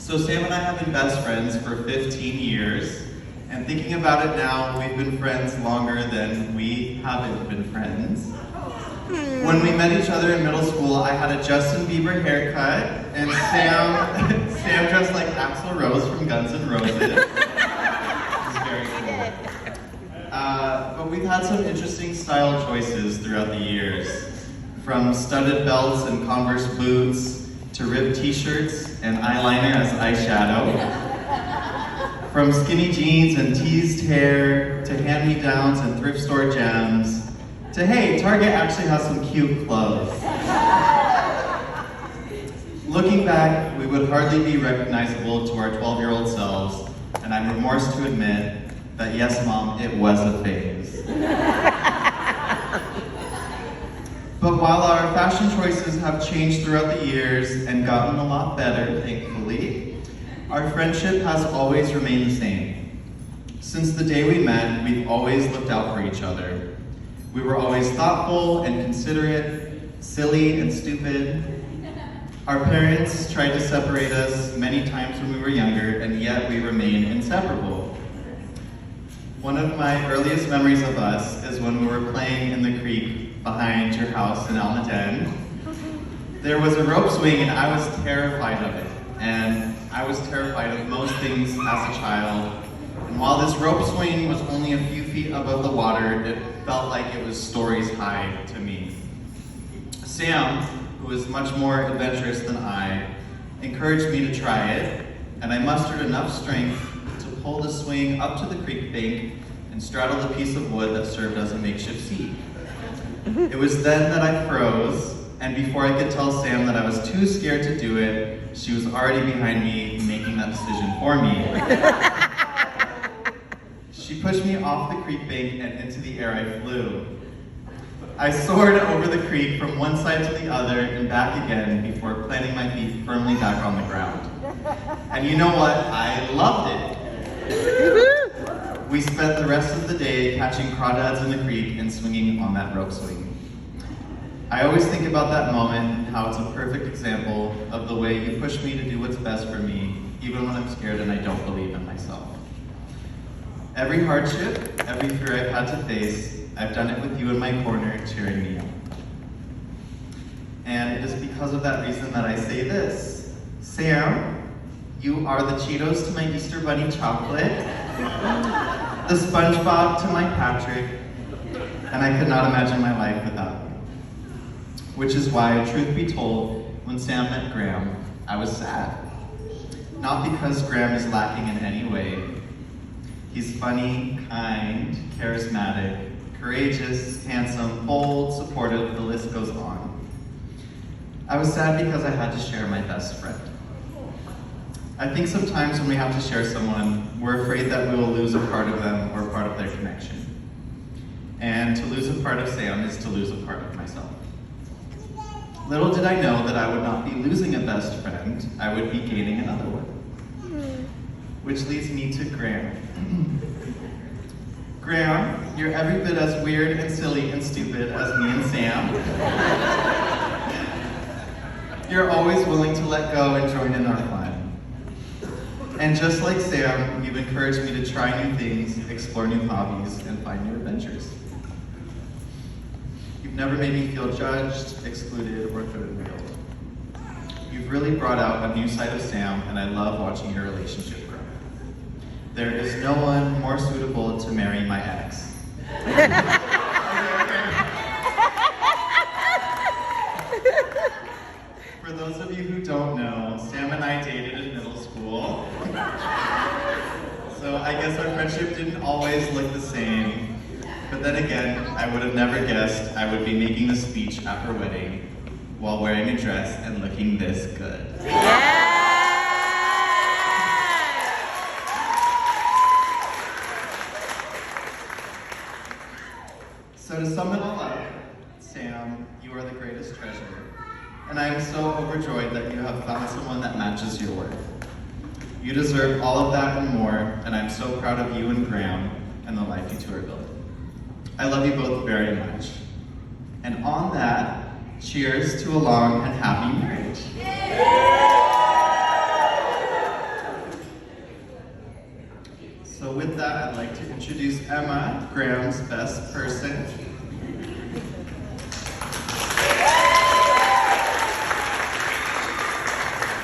So Sam and I have been best friends for 15 years, and thinking about it now, we've been friends longer than we haven't been friends. When we met each other in middle school, I had a Justin Bieber haircut, and Sam dressed like Axl Rose from Guns N' Roses. It was very cool. But we've had some interesting style choices throughout the years, from studded belts and Converse boots, to ripped t-shirts and eyeliner as eyeshadow. From skinny jeans and teased hair, to hand-me-downs and thrift store gems, to hey, Target actually has some cute clothes. Looking back, we would hardly be recognizable to our 12-year-old selves, and I'm remorse to admit that yes, Mom, it was a phase. But while our fashion choices have changed throughout the years and gotten a lot better, thankfully, our friendship has always remained the same. Since the day we met, we've always looked out for each other. We were always thoughtful and considerate, silly and stupid. Our parents tried to separate us many times when we were younger, and yet we remain inseparable. One of my earliest memories of us is when we were playing in the creek behind your house in Almaden. There was a rope swing and I was terrified of it. And I was terrified of most things as a child. And while this rope swing was only a few feet above the water, it felt like it was stories high to me. Sam, who was much more adventurous than I, encouraged me to try it, and I mustered enough strength to pull the swing up to the creek bank and straddle the piece of wood that served as a makeshift seat. It was then that I froze, and before I could tell Sam that I was too scared to do it, she was already behind me making that decision for me. She pushed me off the creek bank and into the air I flew. I soared over the creek from one side to the other and back again before planting my feet firmly back on the ground. And you know what? I loved it. We spent the rest of the day catching crawdads in the creek and swinging on that rope swing. I always think about that moment, how it's a perfect example of the way you push me to do what's best for me, even when I'm scared and I don't believe in myself. Every hardship, every fear I've had to face, I've done it with you in my corner, cheering me on. And it is because of that reason that I say this. Sam, you are the Cheetos to my Easter Bunny chocolate, the SpongeBob to my Patrick, and I could not imagine my life without you. Which is why, truth be told, when Sam met Graham, I was sad. Not because Graham is lacking in any way. He's funny, kind, charismatic, courageous, handsome, bold, supportive, the list goes on. I was sad because I had to share my best friend. I think sometimes when we have to share someone, we're afraid that we will lose a part of them or part of their connection. And to lose a part of Sam is to lose a part of myself. Little did I know that I would not be losing a best friend, I would be gaining another one. Which leads me to Graham. Graham, you're every bit as weird and silly and stupid as me and Sam. You're always willing to let go and join in our fun. And just like Sam, you've encouraged me to try new things, explore new hobbies, and find new adventures. You've never made me feel judged, excluded, or third-wheeled. You've really brought out a new side of Sam, and I love watching your relationship grow. There is no one more suitable to marry my ex. For those of you who don't know, Sam and I dated in middle school. So I guess our friendship didn't always look the same. But then again, I would have never guessed I would be making the speech at her wedding while wearing a dress and looking this good. So to sum it all up, Sam, you are the greatest treasure. And I am so overjoyed that you have found someone that matches your worth. You deserve all of that and more, and I'm so proud of you and Graham and the life you two are building. I love you both very much. And on that, cheers to a long and happy marriage. So with that, I'd like to introduce Emma, Graham's best person.